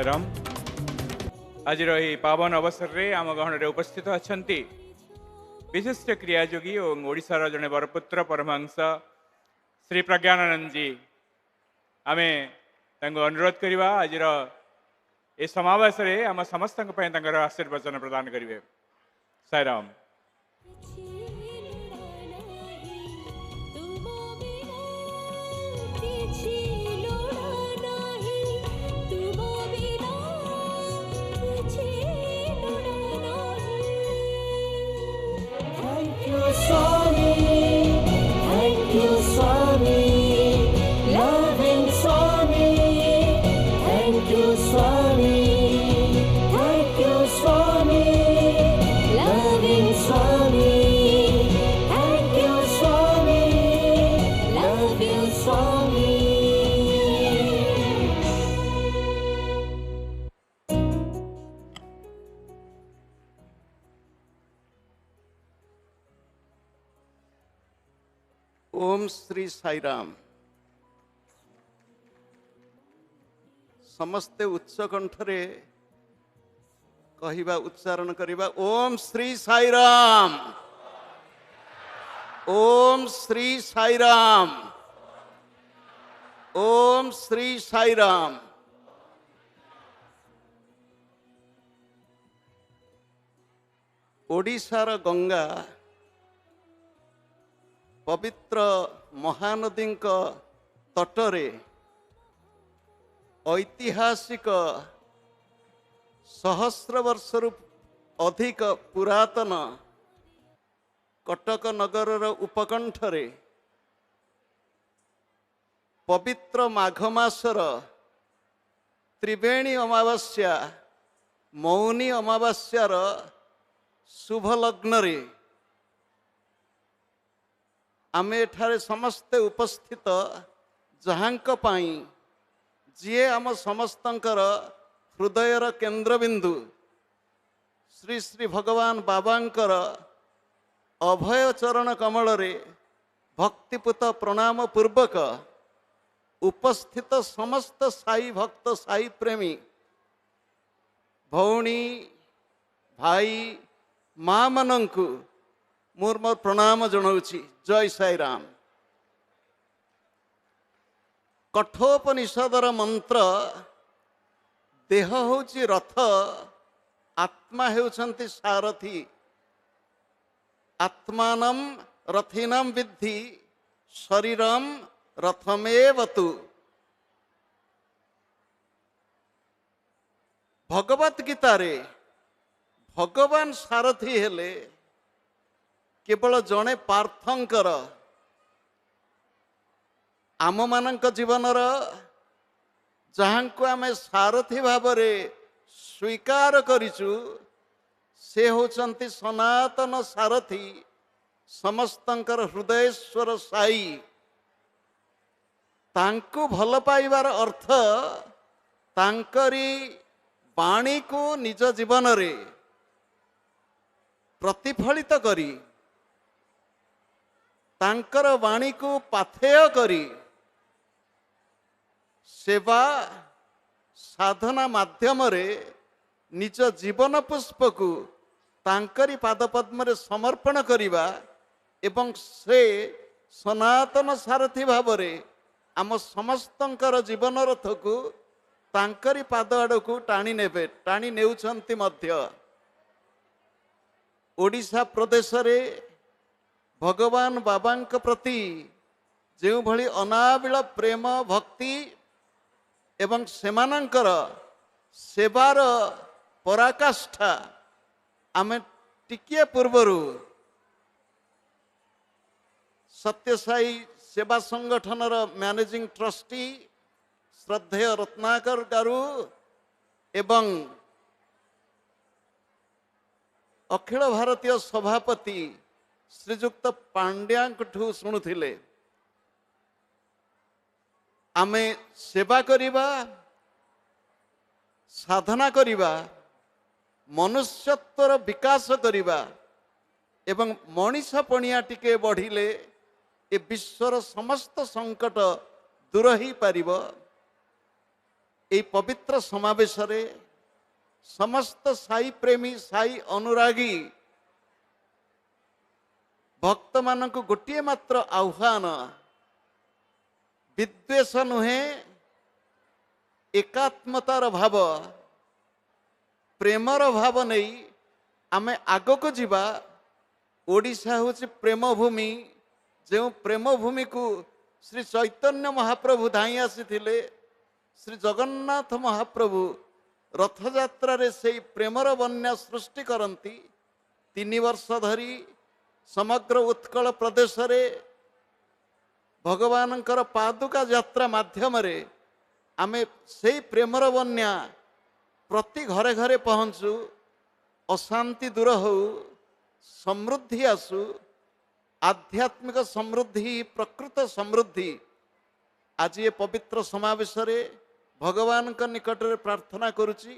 साईराम। आज पावन अवसर में आम गहन उपस्थित अच्छा विशिष्ट क्रियायोगी और ओडिशार जड़े बरपुत्र परमहंस श्री प्रज्ञानंद जी आम अनुरोध करवा आज ये समावेश आम समस्त आशीर्वचन प्रदान करेंगे। साईराम। ओम श्री साईराम। समस्ते उच्च कंठरे कहिबा उच्चारण करिबा ओम श्री साईराम। ओम श्री साईराम। ओम श्री साईराम। ओडिशार गंगा पवित्र महानदी तटरे ऐतिहासिक सहस्र वर्षरु अधिक पुरातन कटक नगर उपकंठरे पवित्र माघ मासर त्रिवेणी अमावास्या मौनी अमावास्यार शुभ लग्न रे आमे एठारे समस्ते उपस्थित जहांक पाई जिए आम समस्तंकर हृदयर केंद्रबिंदु श्री श्री भगवान बाबांकर अभय चरण कमल रे भक्तिपूत प्रणाम पूर्वक उपस्थित समस्त साई भक्त साई प्रेमी भौणी भाई माँ मानंकु मोर मोर प्रणाम जनाऊँगी। जय साईराम। कठोपनिषदर मंत्र देह होची रथ आत्मा हेउछंती सारथी आत्मानं रथिनं विद्धि शरीरम रथमेवतु। भगवत गीता रे भगवान सारथी हेले केवल जड़े पार्थंकर आम मानक जीवनर जहाँ को आम सारथी भाव स्वीकार करिचु से होचंती सनातन सारथी समस्तंकर हृदयेश्वर साई। तांको भल पाइबार अर्थ तांकरी वाणी को निज जीवन रे प्रतिफलित करी तांकर वाणी को पाथेय करी सेवा साधना माध्यम रे निज जीवन पुष्प को तांकरी पादपद्म रे समर्पण करिबा एवं से सनातन सारथी भाव रे आम समस्तंकर जीवन रथ को तांकरी पाद आड़ को टाणी नेबे टाणी नेउछंती मध्य। ओडिशा प्रदेश रे भगवान बाबांक प्रति जो भली अनाबिल प्रेम भक्ति एवं सेमानंकर सेवार पराकाष्ठा आमे टिकिए पूर्वरु सत्यसाई सेवा संगठनर मैनेजिंग ट्रस्टी श्रद्धेय रत्नाकर गारू एवं अखिल भारतीय सभापति श्रीजुक्त पांड्या शुणुले आमे सेवा करिबा साधना करिबा मनुष्यत्वर विकास करिबा एवं मनीष पणिया टिके बढ़िले ए विश्वर समस्त संकट दूर ही पारिबो। এই ପବିତ୍ର ସମାବେଶରେ ସମସ୍ତ ସାଇ ପ୍ରେମୀ ସାଇ ଅନୁରାଗୀ ଭକ୍ତମାନଙ୍କୁ ଗୋଟିଏ ମାତ୍ର ଆହ୍ୱାନ, ବିଦ୍ୱେଷ ନୁହେଁ, ଏକାତ୍ମତାର ଭାବ, ପ୍ରେମର ଭାବ ନେଇ ଆମେ ଆଗକୁ ଯିବା। ଓଡ଼ିଶା ହେଉଛି ପ୍ରେମଭୂମି। ଯେଉଁ ପ୍ରେମଭୂମିକୁ ଶ୍ରୀ ଚୈତନ୍ୟ ମହାପ୍ରଭୁ ଧାଇଁ ଆସିଥିଲେ, ଶ୍ରୀ ଜଗନ୍ନାଥ ମହାପ୍ରଭୁ ରଥଯାତ୍ରାରେ ସେହି ପ୍ରେମର ବନ୍ୟା ସୃଷ୍ଟି କରନ୍ତି। 3 ବର୍ଷ ଧରି ସମଗ୍ର ଉତ୍କଳ ପ୍ରଦେଶରେ ଭଗବାନଙ୍କର ପାଦୁକା ଯାତ୍ରା ମାଧ୍ୟମରେ ଆମେ ସେହି ପ୍ରେମର ବନ୍ୟା ପ୍ରତି ଘରେ ଘରେ ପହଞ୍ଚୁ। ଅଶାନ୍ତି ଦୂର ହେଉ, ସମୃଦ୍ଧି ଆସୁ। ଆଧ୍ୟାତ୍ମିକ ସମୃଦ୍ଧି, ପ୍ରକୃତ ସମୃଦ୍ଧି। ଆଜି ଏ ପବିତ୍ର ସମାବେଶରେ ଭଗବାନଙ୍କ ନିକଟରେ ପ୍ରାର୍ଥନା କରୁଛି,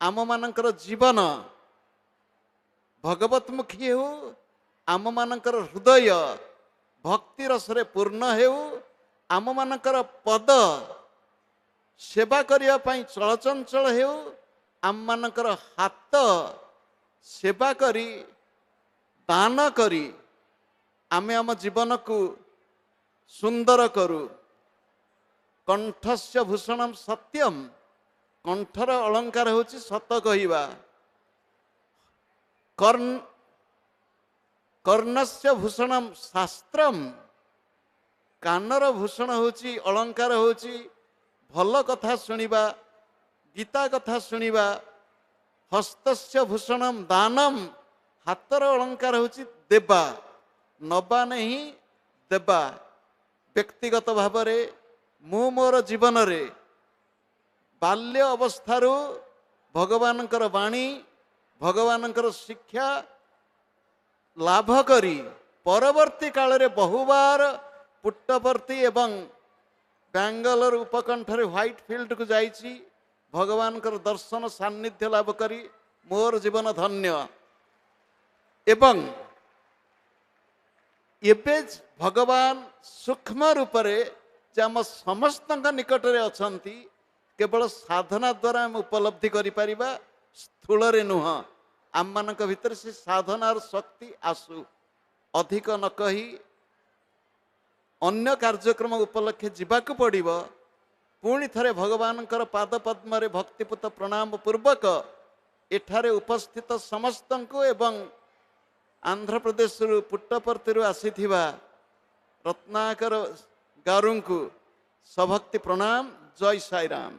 ଆମମାନଙ୍କର ଜୀବନ ଭଗବତମୁଖୀ ହେଉ, ଆମମାନଙ୍କର ହୃଦୟ ଭକ୍ତି ରସରେ ପୂର୍ଣ୍ଣ ହେଉ, ଆମମାନଙ୍କର ପଦ ସେବା କରିବା ପାଇଁ ଚଳଚଞ୍ଚଳ ହେଉ, ଆମମାନଙ୍କର ହାତ ସେବା କରି ଦାନ କରି ଆମେ ଆମ ଜୀବନକୁ ସୁନ୍ଦର କରୁ। କଣ୍ଠସ୍ୟ ଭୂଷଣମ୍ ସତ୍ୟମ୍, କଣ୍ଠର ଅଳଙ୍କାର ହେଉଛି ସତ କହିବା। କର୍ଣ୍ଣସ୍ୟ ଭୂଷଣମ୍ ଶାସ୍ତ୍ରମ୍, କାନର ଭୂଷଣ ହେଉଛି, ଅଳଙ୍କାର ହେଉଛି ଭଲ କଥା ଶୁଣିବା, ଗୀତା କଥା ଶୁଣିବା। ହସ୍ତସ୍ୟ ଭୂଷଣମ୍ ଦାନମ୍, ହାତର ଅଳଙ୍କାର ହେଉଛି ଦେବା, ନବା ନାହିଁ ଦେବା। ବ୍ୟକ୍ତିଗତ ଭାବରେ ମୁଁ ମୋର ଜୀବନରେ ବାଲ୍ୟ ଅବସ୍ଥାରୁ ଭଗବାନଙ୍କର ବାଣୀ, ଭଗବାନଙ୍କର ଶିକ୍ଷା ଲାଭ କରି ପରବର୍ତ୍ତୀ କାଳରେ ବହୁବାର ପୁଟ୍ଟପର୍ତ୍ତୀ ଏବଂ ବାଙ୍ଗାଲୋର ଉପକଣ୍ଠରେ ହ୍ୱାଇଟ୍ ଫିଲ୍ଡକୁ ଯାଇଛି। ଭଗବାନଙ୍କର ଦର୍ଶନ ସାନ୍ନିଧ୍ୟ ଲାଭ କରି ମୋର ଜୀବନ ଧନ୍ୟ। ଏବଂ ଏବେ ଭଗବାନ ସୂକ୍ଷ୍ମ ରୂପରେ ଯେ ଆମ ସମସ୍ତଙ୍କ ନିକଟରେ ଅଛନ୍ତି, କେବଳ ସାଧନା ଦ୍ୱାରା ଆମେ ଉପଲବ୍ଧି କରିପାରିବା, ସ୍ଥୂଳରେ ନୁହଁ। ଆମମାନଙ୍କ ଭିତରେ ସେ ସାଧନାର ଶକ୍ତି ଆସୁ। ଅଧିକ ନ କହି ଅନ୍ୟ କାର୍ଯ୍ୟକ୍ରମ ଉପଲକ୍ଷେ ଯିବାକୁ ପଡ଼ିବ। ପୁଣି ଥରେ ଭଗବାନଙ୍କର ପାଦ ପଦ୍ମରେ ଭକ୍ତିପୂତ ପ୍ରଣାମ ପୂର୍ବକ ଏଠାରେ ଉପସ୍ଥିତ ସମସ୍ତଙ୍କୁ ଏବଂ ଆନ୍ଧ୍ରପ୍ରଦେଶରୁ ପୁଟ୍ଟପର୍ତ୍ତୀରୁ ଆସିଥିବା ରତ୍ନାକର ଗାରୁଙ୍କୁ ସଭକ୍ତି ପ୍ରଣାମ। ଜୟ ସାଇରାମ।